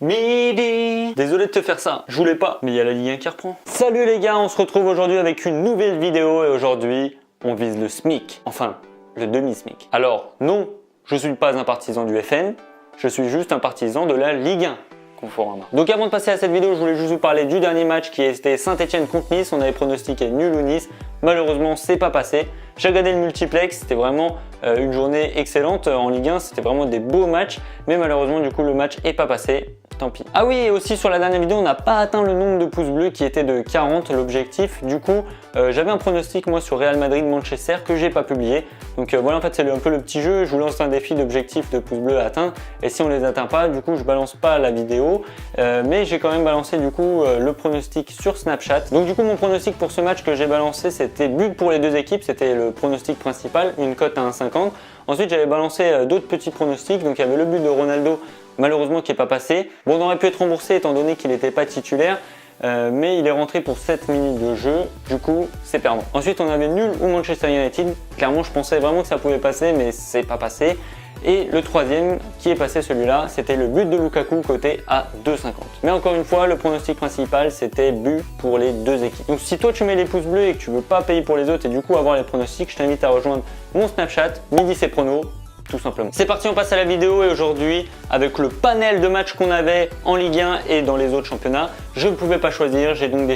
Midi. Désolé de te faire ça, je voulais pas, mais il y a la Ligue 1 qui reprend. Salut les gars, on se retrouve aujourd'hui avec une nouvelle vidéo et aujourd'hui, on vise le SMIC, enfin, le demi-SMIC. Alors, non, je suis pas un partisan du FN, je suis juste un partisan de la Ligue 1. Conformément. Donc avant de passer à cette vidéo, je voulais juste vous parler du dernier match qui était Saint-Etienne contre Nice. On avait pronostiqué nul ou Nice, malheureusement c'est pas passé. J'ai regardé le multiplex, c'était vraiment une journée excellente en Ligue 1, c'était vraiment des beaux matchs, mais malheureusement du coup le match est pas passé. Tant pis. Ah oui, et aussi sur la dernière vidéo, on n'a pas atteint le nombre de pouces bleus qui était de 40, l'objectif. Du coup, j'avais un pronostic moi sur Real Madrid-Manchester que j'ai pas publié. Donc voilà, en fait, c'est un peu le petit jeu. Je vous lance un défi d'objectifs de pouces bleus à atteindre. Et si on les atteint pas, du coup, je balance pas la vidéo. Mais j'ai quand même balancé du coup le pronostic sur Snapchat. Donc du coup, mon pronostic pour ce match que j'ai balancé, c'était but pour les deux équipes. C'était le pronostic principal, une cote à 1,50. Ensuite, j'avais balancé d'autres petits pronostics. Donc il y avait le but de Ronaldo, malheureusement qui n'est pas passé. Bon, on aurait pu être remboursé étant donné qu'il n'était pas titulaire, mais il est rentré pour 7 minutes de jeu, du coup c'est perdant. Ensuite on avait nul ou Manchester United, clairement je pensais vraiment que ça pouvait passer mais c'est pas passé. Et le troisième qui est passé celui-là, c'était le but de Lukaku coté à 2,50. Mais encore une fois, le pronostic principal c'était but pour les deux équipes. Donc si toi tu mets les pouces bleus et que tu veux pas payer pour les autres et du coup avoir les pronostics, je t'invite à rejoindre mon Snapchat, Midi c'est prono. Tout simplement. C'est parti, on passe à la vidéo et aujourd'hui, avec le panel de matchs qu'on avait en Ligue 1 et dans les autres championnats, je ne pouvais pas choisir, j'ai donc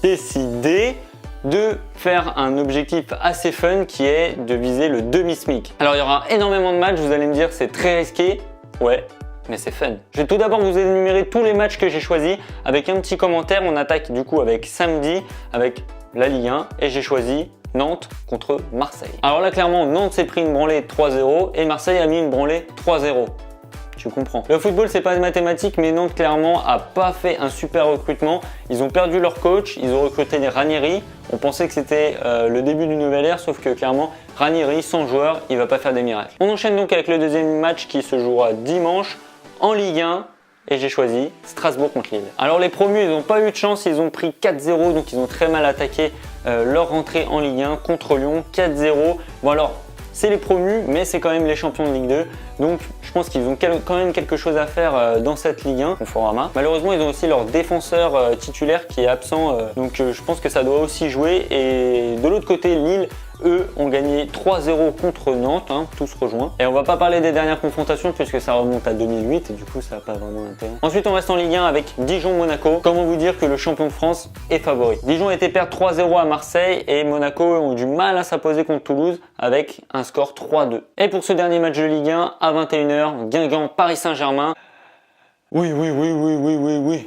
décidé de faire un objectif assez fun qui est de viser le demi-SMIC. Alors il y aura énormément de matchs, vous allez me dire c'est très risqué, ouais, mais c'est fun. Je vais tout d'abord vous énumérer tous les matchs que j'ai choisis avec un petit commentaire. On attaque du coup avec samedi, avec la Ligue 1 et j'ai choisi Nantes contre Marseille. Alors là clairement Nantes s'est pris une branlée 3-0 et Marseille a mis une branlée 3-0. Tu comprends. Le football c'est pas des mathématiques, mais Nantes clairement a pas fait un super recrutement. Ils ont perdu leur coach, ils ont recruté des Ranieri. On pensait que c'était le début d'une nouvelle ère, sauf que clairement Ranieri sans joueur, il va pas faire des miracles. On enchaîne donc avec le deuxième match qui se jouera dimanche en Ligue 1. Et j'ai choisi Strasbourg contre Lille. Alors les promus, ils n'ont pas eu de chance, ils ont pris 4-0, donc ils ont très mal attaqué leur rentrée en Ligue 1 contre Lyon, 4-0. Bon alors, c'est les promus, mais c'est quand même les champions de Ligue 2. Donc je pense qu'ils ont quand même quelque chose à faire dans cette Ligue 1, Conforama. Malheureusement, ils ont aussi leur défenseur titulaire qui est absent, donc je pense que ça doit aussi jouer. Et de l'autre côté, Lille, eux ont gagné 3-0 contre Nantes, hein, tous rejoints. Et on va pas parler des dernières confrontations puisque ça remonte à 2008 et du coup ça n'a pas vraiment d'intérêt. Ensuite on reste en Ligue 1 avec Dijon-Monaco. Comment vous dire que le champion de France est favori. Dijon a été perdre 3-0 à Marseille et Monaco ont du mal à s'imposer contre Toulouse avec un score 3-2. Et pour ce dernier match de Ligue 1 à 21h, Guingamp-Paris Saint-Germain. Oui.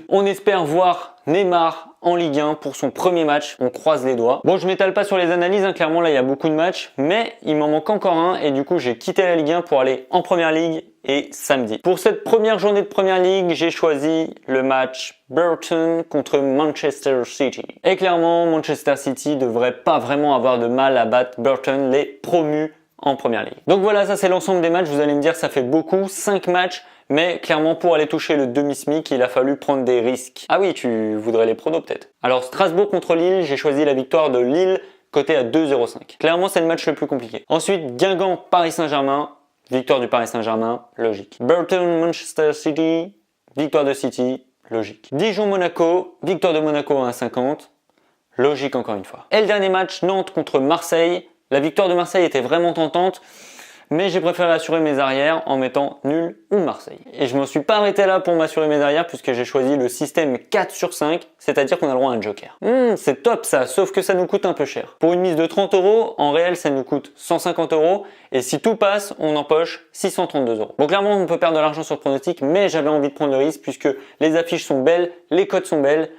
On espère voir Neymar en Ligue 1 pour son premier match, on croise les doigts. Bon, je m'étale pas sur les analyses, hein. Clairement là il y a beaucoup de matchs, mais il m'en manque encore un et du coup j'ai quitté la Ligue 1 pour aller en Première Ligue et samedi. Pour cette première journée de Première Ligue, j'ai choisi le match Burton contre Manchester City. Et clairement, Manchester City devrait pas vraiment avoir de mal à battre Burton, les promus en Première Ligue. Donc voilà, ça c'est l'ensemble des matchs. Vous allez me dire ça fait beaucoup, 5 matchs. Mais clairement, pour aller toucher le demi-SMIC, il a fallu prendre des risques. Ah oui, tu voudrais les pronos peut-être. Alors Strasbourg contre Lille, j'ai choisi la victoire de Lille, côté à 2,05. Clairement, c'est le match le plus compliqué. Ensuite, Guingamp, Paris Saint-Germain, victoire du Paris Saint-Germain, logique. Burton, Manchester City, victoire de City, logique. Dijon-Monaco, victoire de Monaco à 1,50, logique encore une fois. Et le dernier match, Nantes contre Marseille. La victoire de Marseille était vraiment tentante, mais j'ai préféré assurer mes arrières en mettant nul ou Marseille. Et je m'en suis pas arrêté là pour m'assurer mes arrières puisque j'ai choisi le système 4 sur 5, c'est-à-dire qu'on a le droit à un joker. C'est top ça, sauf que ça nous coûte un peu cher. Pour une mise de 30 €, en réel ça nous coûte 150 € et si tout passe, on empoche 632 €. Bon clairement on peut perdre de l'argent sur le pronostic, mais j'avais envie de prendre le risque puisque les affiches sont belles, les cotes sont belles.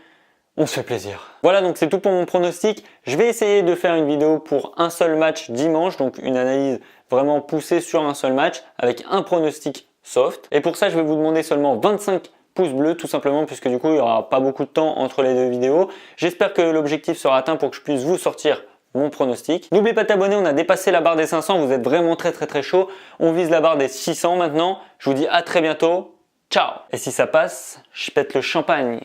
On se fait plaisir. Voilà, donc c'est tout pour mon pronostic. Je vais essayer de faire une vidéo pour un seul match dimanche, donc une analyse vraiment poussée sur un seul match avec un pronostic soft. Et pour ça, je vais vous demander seulement 25 pouces bleus, tout simplement, puisque du coup, il n'y aura pas beaucoup de temps entre les deux vidéos. J'espère que l'objectif sera atteint pour que je puisse vous sortir mon pronostic. N'oubliez pas de t'abonner, on a dépassé la barre des 500, vous êtes vraiment très chaud. On vise la barre des 600 maintenant. Je vous dis à très bientôt. Ciao. Et si ça passe, je pète le champagne.